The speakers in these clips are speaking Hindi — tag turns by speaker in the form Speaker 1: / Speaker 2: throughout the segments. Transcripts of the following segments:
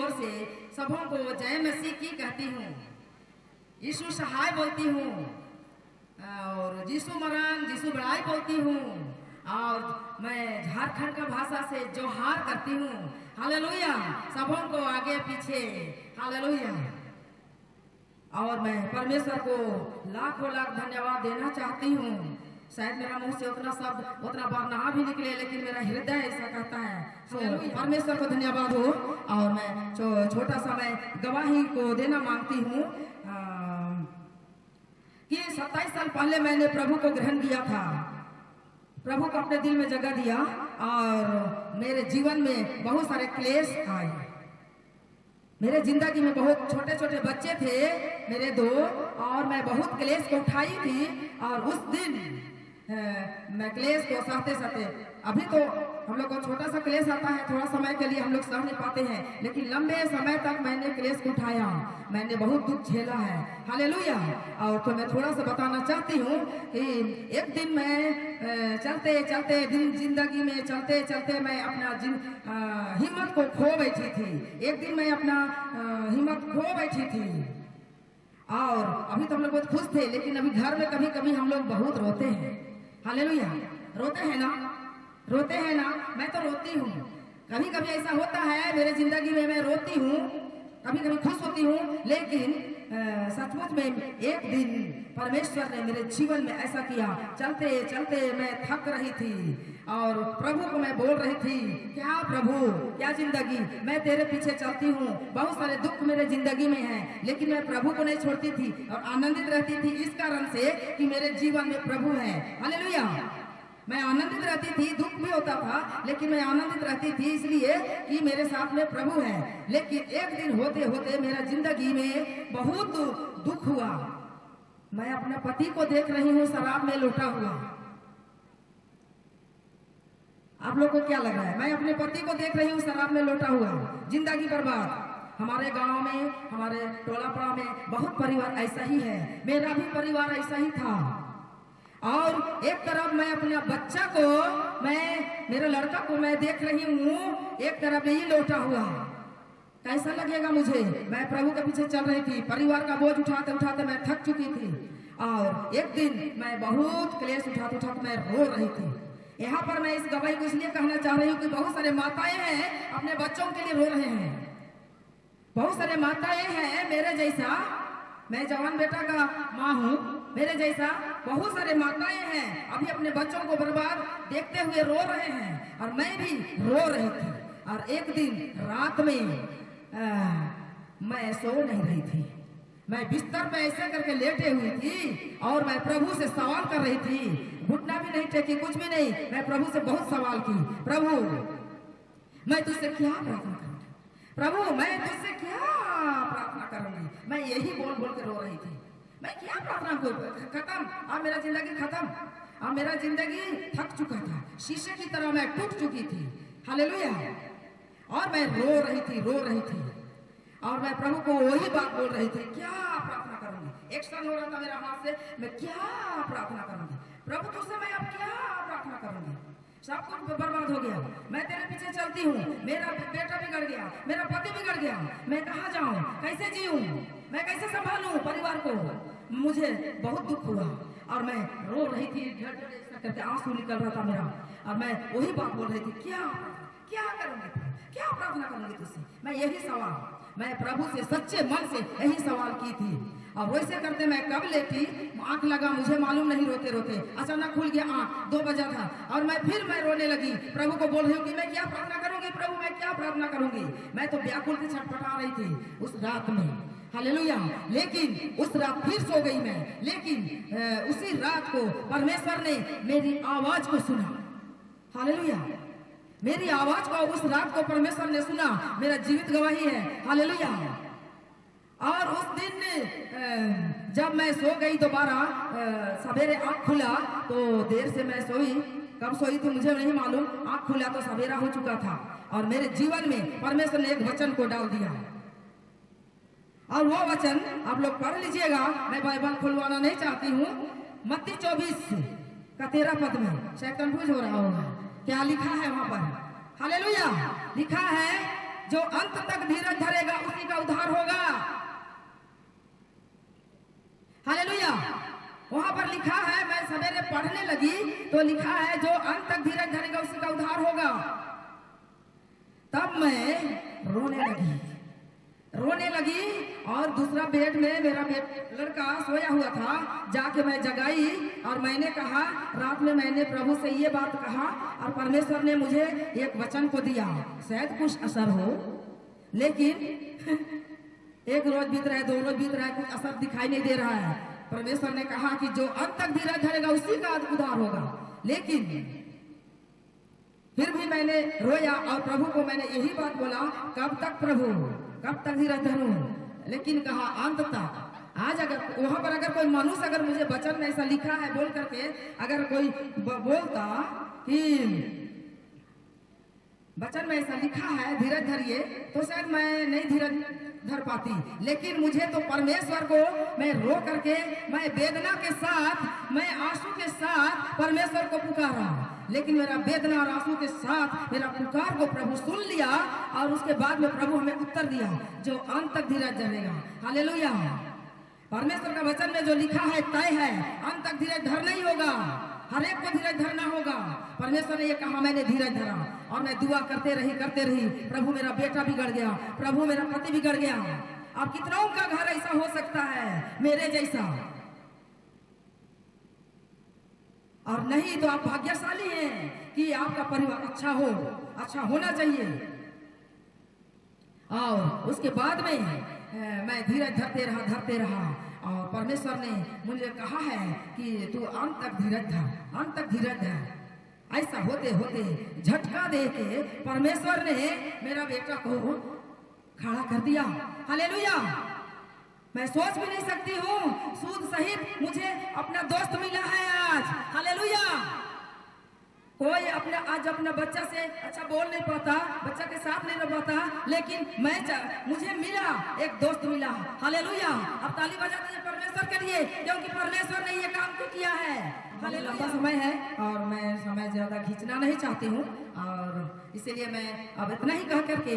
Speaker 1: ओर से सबों को जय मसीह की कहती हूँ। यीशु सहाय बोलती हूँ और यीशु मरान यीशु बड़ाई बोलती हूँ और मैं झारखंड का भाषा से जोहार करती हूँ। हालेलुया। सबों को आगे पीछे हालेलुया। और मैं परमेश्वर को लाखों लाख धन्यवाद देना चाहती हूँ। शायद मेरा मुंह से उतना शब्द उतना बार ना भी निकले, लेकिन मेरा हृदय ऐसा कहता है। तो परमेश्वर को धन्यवाद हो। और मैं छोटा सा मैं गवाही को देना मांगती हूँ कि 27 साल पहले मैंने प्रभु को ग्रहण किया था। प्रभु को अपने दिल में जगह दिया और मेरे जीवन में बहुत सारे क्लेश आए। मेरे जिंदगी में बहुत छोटे छोटे बच्चे थे मेरे दो, और मैं बहुत क्लेश को उठाई थी। और उस दिन मैं क्लेश को सहते सहते, अभी तो हम लोग को छोटा सा क्लेश आता है, थोड़ा समय के लिए हम लोग सह नहीं पाते हैं, लेकिन लंबे समय तक मैंने क्लेश को उठाया। मैंने बहुत दुख झेला है। हालेलुया। और तो मैं थोड़ा सा बताना चाहती हूँ कि एक दिन मैं चलते चलते दिन जिंदगी में चलते चलते मैं अपना हिम्मत को खो बैठी थी। एक दिन मैं अपना हिम्मत खो बैठी थी। और अभी तो हम लोग बहुत खुश थे, लेकिन अभी घर में कभी कभी हम लोग बहुत रोते हैं। हालेलुया। रोते हैं ना, रोते हैं ना। मैं तो रोती हूँ। कभी कभी ऐसा होता है मेरे जिंदगी में, मैं रोती हूँ, कभी कभी खुश होती हूँ, लेकिन सचमुच में एक दिन परमेश्वर ने मेरे जीवन में ऐसा किया। चलते चलते मैं थक रही थी और प्रभु को मैं बोल रही थी, क्या प्रभु, क्या जिंदगी, मैं तेरे पीछे चलती हूँ। बहुत सारे दुख मेरे जिंदगी में हैं, लेकिन मैं प्रभु को नहीं छोड़ती थी और आनंदित रहती थी इस कारण से कि मेरे जीवन में प्रभु है। हालेलुया। मैं आनंदित रहती थी, दुख भी होता था, लेकिन मैं आनंदित रहती थी इसलिए कि मेरे साथ में प्रभु है। लेकिन एक दिन होते होते मेरा जिंदगी में बहुत दुख हुआ। मैं अपने पति को देख रही हूँ शराब में लोटा हुआ। आप लोग को क्या लग रहा है? मैं अपने पति को देख रही हूँ शराब में लोटा हुआ, जिंदगी बर्बाद। हमारे गांव में, हमारे टोला पड़ा में बहुत परिवार ऐसा ही है। मेरा भी परिवार ऐसा ही था। और एक तरफ मैं अपने बच्चा को, मेरे लड़का को मैं देख रही हूँ, एक तरफ यही लोटा हुआ। कैसा लगेगा मुझे? मैं प्रभु के पीछे चल रही थी, परिवार का बोझ उठाते उठाते मैं थक चुकी थी। और एक दिन मैं बहुत क्लेश उठाते उठाते मैं रो रही थी। यहाँ पर मैं इस गवाही को इसलिए कहना चाह रही हूँ कि बहुत सारे माताएं हैं अपने बच्चों के लिए रो रहे हैं। बहुत सारे माताएं हैं मेरे जैसा, मैं जवान बेटा का माँ हूँ, मेरे जैसा बहुत सारे माताएं हैं अभी अपने बच्चों को बर्बाद देखते हुए रो रहे हैं, और मैं भी रो रही थी। और एक दिन रात में मैं सो नहीं रही थी, मैं बिस्तर पे ऐसे करके लेटे हुई थी और मैं प्रभु से सवाल कर रही थी। घुटना भी नहीं टेकी, कुछ भी नहीं। मैं प्रभु से बहुत सवाल की, प्रभु मैं तुझसे क्या प्रार्थना करूंगी, प्रभु मैं तुझसे क्या प्रार्थना करूंगी। मैं यही बोल बोल के रो रही थी। मैं क्या प्रार्थना करूं? खत्म, अब मेरा जिंदगी खत्म, अब मेरा जिंदगी थक चुका था, शीशे की तरह मैं टूट चुकी थी। हालेलुया। और मैं रो रही थी, रो रही थी, और मैं प्रभु को वही बात बोल रही थी, क्या प्रार्थना करूंगी। एक्शन हो रहा था मेरा हाथ से, मैं क्या प्रार्थना करूंगी प्रभु तुझसे, मैं अब क्या प्रार्थना करूंगी। सब कुछ बर्बाद हो गया, मैं तेरे पीछे चलती हूँ, मेरा बेटा बिगड़ गया, मेरा पति बिगड़ गया, मैं कहाँ जाऊँ, कैसे जीऊँ, मैं कैसे संभालूं परिवार को। मुझे बहुत दुख हुआ और मैं रो रही थी, करके आंसू निकल रहा था मेरा। और मैं वही बात बोल रही थी, क्या क्या करूंगी, क्या प्रार्थना करूंगी तुझसे। मैं यही सवाल, मैं प्रभु से सच्चे मन से यही सवाल की थी। और वैसे करते मैं कब लेटी, आंख लगा मुझे मालूम नहीं, रोते रोते अचानक खुल गया आंख, 2 बजा था, और मैं रोने लगी। प्रभु को बोल रही हूँ कि मैं क्या प्रार्थना करूंगी, प्रभु मैं क्या प्रार्थना करूंगी। मैं तो व्याकुल से छटपटा रही थी उस रात में। हालेलुया। लेकिन उस रात फिर सो गई मैं, लेकिन उसी रात को परमेश्वर ने मेरी आवाज को सुना। हालेलुया। मेरी आवाज को उस रात को परमेश्वर ने सुना, मेरा जीवित गवाही है। हालेलुया। और उस दिन जब मैं सो गई दोबारा, सवेरे आँख खुला तो देर से मैं सोई, कब सोई थी मुझे नहीं मालूम, आँख खुला तो सवेरा हो चुका था। और मेरे जीवन में परमेश्वर ने एक वचन को डाल दिया, और वो वचन आप लोग पढ़ लीजिएगा, मैं बाइबल खुलवाना नहीं चाहती हूँ। मत्ती 24 का 13 पद में शायद कंफ्यूज हो रहा होगा, क्या लिखा है वहां पर। हालेलुया। लिखा है जो अंत तक धीरज धरेगा उसी का उद्धार होगा। हालेलुया। वहां पर लिखा है, मैं सवेरे पढ़ने लगी तो लिखा है जो अंत तक धीरज धरेगा उसी का उद्धार होगा। तब मैं रोने लगी और दूसरा बेड में मेरा लड़का सोया हुआ था, जाके मैं जगाई और मैंने कहा, रात में मैंने प्रभु से ये बात कहा और परमेश्वर ने मुझे एक वचन को दिया, शायद कुछ असर हो, लेकिन एक रोज बीत रहा है, 2 रोज बीत रहा है, कुछ असर दिखाई नहीं दे रहा है। परमेश्वर ने कहा कि जो अंत तक धीरज धरेगा उसी का उद्धार होगा। लेकिन फिर भी मैंने रोया और प्रभु को मैंने यही बात बोला, कब तक प्रभु, कब तक धीरज धरूं? लेकिन कहा अंत तक। आज अगर वहां पर अगर कोई मनुष्य अगर मुझे वचन में ऐसा लिखा है बोल करके अगर कोई बोलता कि वचन में ऐसा लिखा है धीरज धरिए, तो शायद मैं नहीं धीरज धर पाती। लेकिन मुझे तो परमेश्वर को मैं रो करके, मैं वेदना के साथ, मैं आंसू के साथ परमेश्वर को पुकारा। लेकिन मेरा वेदना और आंसू के साथ मेरा पुकार को प्रभु सुन लिया और उसके बाद में प्रभु हमें उत्तर दिया, जो अंत तक धीरज धरेगा। हालेलुया। परमेश्वर का वचन में जो लिखा है तय है, अंत तक धीरज धरना ही होगा, हर एक को धीरज धरना होगा। परमेश्वर ने ये कहा, मैंने धीरज धरा और मैं दुआ करते रही। प्रभु मेरा बेटा बिगड़ गया, प्रभु मेरा पति बिगड़ गया। अब कितनों का घर ऐसा हो सकता है मेरे जैसा? और नहीं तो आप भाग्यशाली हैं कि आपका परिवार अच्छा हो, अच्छा होना चाहिए। और उसके बाद में मैं धीरज धरते रहा और परमेश्वर ने मुझे कहा है कि तू अंत तक धीरज धर, अंत तक धीरज धर। ऐसा होते होते झटका दे के परमेश्वर ने मेरा बेटा को खड़ा कर दिया। हालेलुया। मैं सोच भी नहीं सकती हूँ, सूद सहित मुझे अपना दोस्त मिला है आज। हालेलुया। कोई आज अपना बच्चा से अच्छा बोल नहीं पाता, बच्चा के साथ नहीं रह पाता, लेकिन मुझे मिला, एक दोस्त मिला। हालेलुया। अब ताली बजा दीजिए परमेश्वर के लिए, क्योंकि परमेश्वर ने ये काम किया है। हालेलुया। लंबा समय है और मैं समय ज्यादा खींचना नहीं चाहती हूँ और इसीलिए मैं अब इतना ही कह करके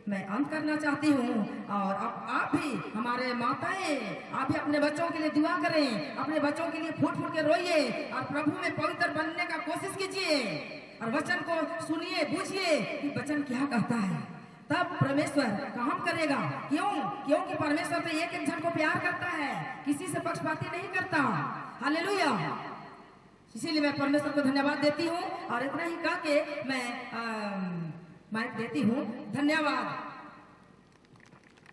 Speaker 1: मैं अंत करना चाहती हूँ। और अब आप भी हमारे माताएं, आप भी अपने बच्चों के लिए दुआ करें, अपने बच्चों के लिए फूट फूट के रोइए और प्रभु में पवित्र बनने का कोशिश कीजिए और वचन को सुनिए, बूझिए कि वचन क्या कहता है, तब परमेश्वर काम करेगा। क्योंकि परमेश्वर तो एक जन को प्यार करता है, किसी से पक्षपाती नहीं करता। हालेलुया। इसीलिए मैं परमेश्वर को धन्यवाद देती हूँ और इतना ही कह के मैं माइक देती हूँ। धन्यवाद।